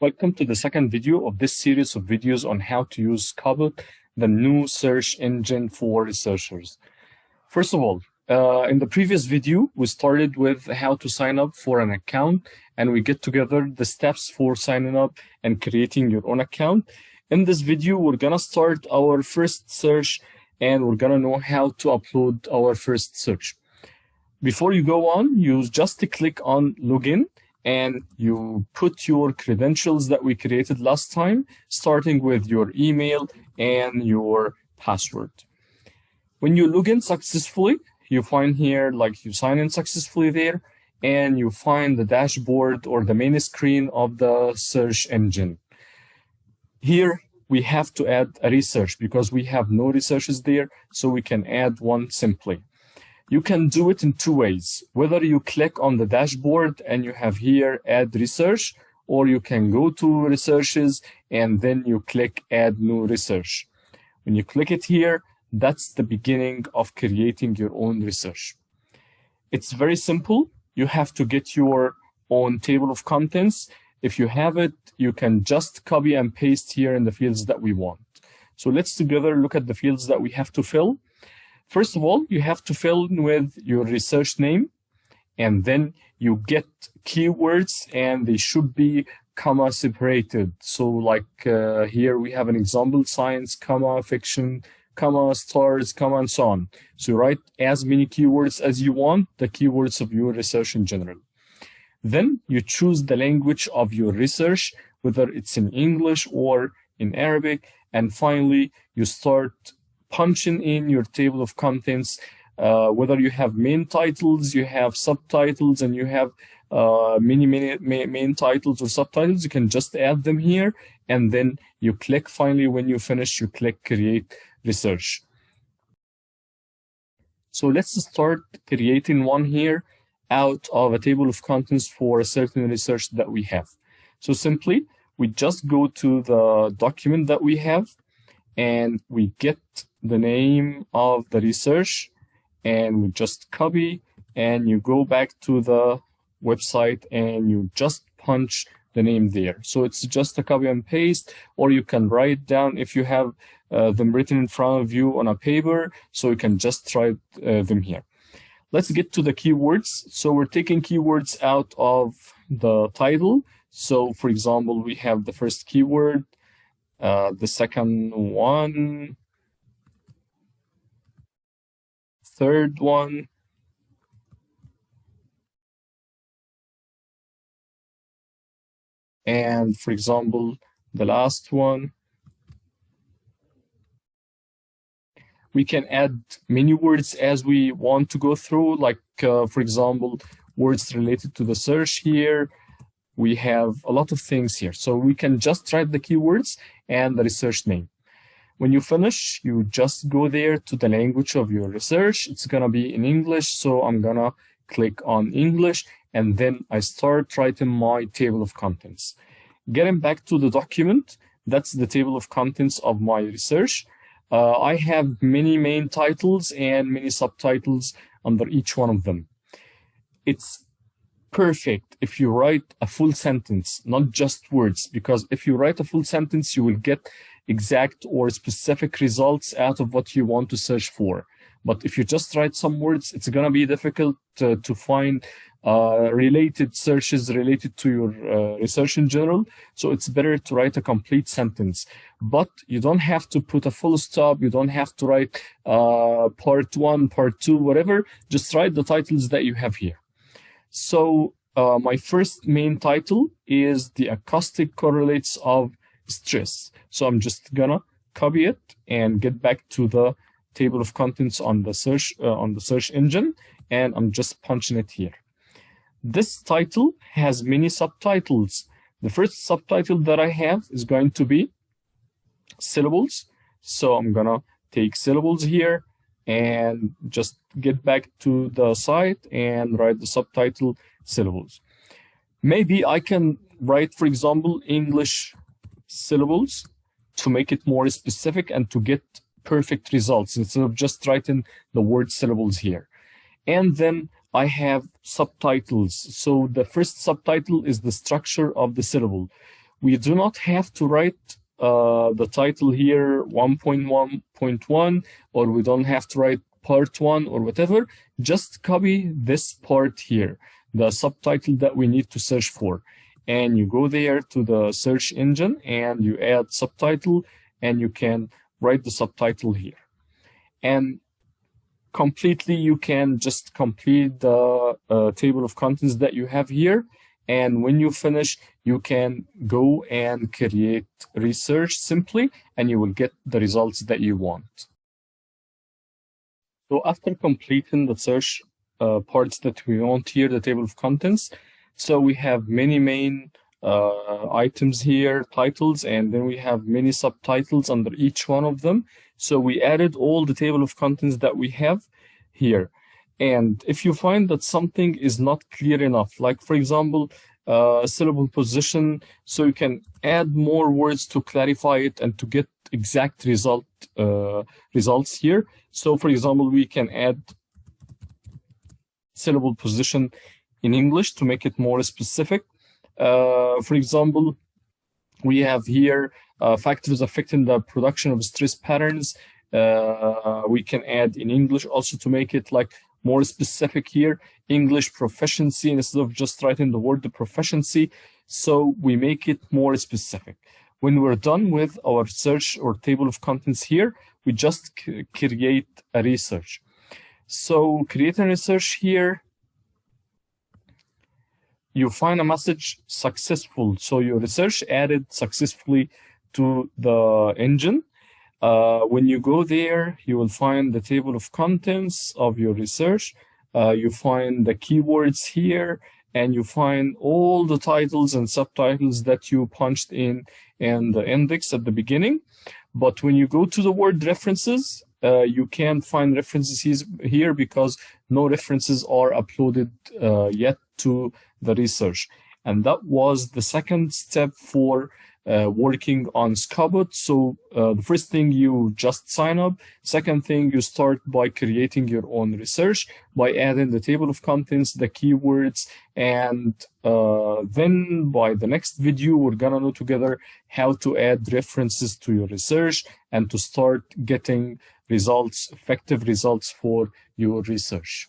Welcome to the second video of this series of videos on how to use Schobot, the new search engine for researchers. First of all, in the previous video, we started with how to sign up for an account, and we get together the steps for signing up and creating your own account. In this video, we're gonna start our first search, and we're gonna know how to upload our first search. Before you go on, you just click on login, and you put your credentials that we created last time, starting with your email and your password. When you log in successfully, you find here, like you sign in successfully there, and you find the dashboard or the main screen of the search engine. Here, we have to add a research because we have no researches there, so we can add one simply. You can do it in two ways, whether you click on the dashboard and you have here add research, or you can go to researches and then you click add new research. When you click it here, that's the beginning of creating your own research. It's very simple. You have to get your own table of contents. If you have it, you can just copy and paste here in the fields that we want. So let's together look at the fields that we have to fill. First of all, you have to fill in with your research name, and then you get keywords, and they should be comma separated. So like here we have an example, science, comma, fiction, comma, stars, comma, and so on. So you write as many keywords as you want, the keywords of your research in general. Then you choose the language of your research, whether it's in English or in Arabic, and finally you start punching in your table of contents, whether you have main titles, you have subtitles, and you have many main titles or subtitles. You can just add them here, and then you click finally. When you finish, you click create research. So let's start creating one here out of a table of contents for a certain research that we have. So simply we just go to the document that we have, and we get the name of the research, and we just copy, and you go back to the website and you just punch the name there. So it's just a copy and paste, or you can write down if you have them written in front of you on a paper, so you can just write them here. Let's get to the keywords. So we're taking keywords out of the title. So for example, we have the first keyword, the second one, third one, and for example, the last one. We can add many words as we want to go through, like for example, words related to the search here. We have a lot of things here. So we can just write the keywords and the research name. When you finish, you just go there to the language of your research. It's gonna be in English, so I'm gonna click on English, and then I start writing my table of contents. Getting back to the document, that's the table of contents of my research. I have many main titles and many subtitles under each one of them. It's perfect if you write a full sentence, not just words, because if you write a full sentence, you will get exact or specific results out of what you want to search for. But if you just write some words, it's going to be difficult to find related searches related to your research in general. So it's better to write a complete sentence. But you don't have to put a full stop. You don't have to write part one, part two, whatever. Just write the titles that you have here. So my first main title is the acoustic correlates of stress. So I'm just gonna copy it and get back to the table of contents on the search engine, and I'm just punching it here. This title has many subtitles. The first subtitle that I have is going to be syllables. So I'm gonna take syllables here and just get back to the site and write the subtitle syllables. Maybe I can write, for example, English syllables to make it more specific and to get perfect results instead of just writing the word syllables here. And then I have subtitles. So the first subtitle is the structure of the syllable. we do not have to write the title here 1.1.1, or we don't have to write part 1 or whatever. Just copy this part here, the subtitle that we need to search for, and you go there to the search engine and you add subtitle, and you can write the subtitle here. And completely, you can just complete the table of contents that you have here. And when you finish, you can go and create research simply, and you will get the results that you want. So after completing the search parts that we want here, the table of contents, so we have many main items here, titles, and then we have many subtitles under each one of them. So we added all the table of contents that we have here. And if you find that something is not clear enough, like for example, syllable position, so you can add more words to clarify it and to get exact results here. So for example, we can add syllable position in English to make it more specific. For example, we have here factors affecting the production of stress patterns. We can add in English also to make it like more specific here, English proficiency, instead of just writing the word the proficiency. So we make it more specific. When we're done with our search or table of contents here, we just create a research. So create a research here, you find a message successful. So your research added successfully to the engine. When you go there, you will find the table of contents of your research. You find the keywords here, and you find all the titles and subtitles that you punched in the index at the beginning. But when you go to the word references, you can't find references here because no references are uploaded yet to the research. And that was the second step for working on Schobot. So the first thing, you just sign up. Second thing, you start by creating your own research by adding the table of contents, the keywords, and then by the next video, we're gonna know together how to add references to your research and to start getting results, effective results for your research.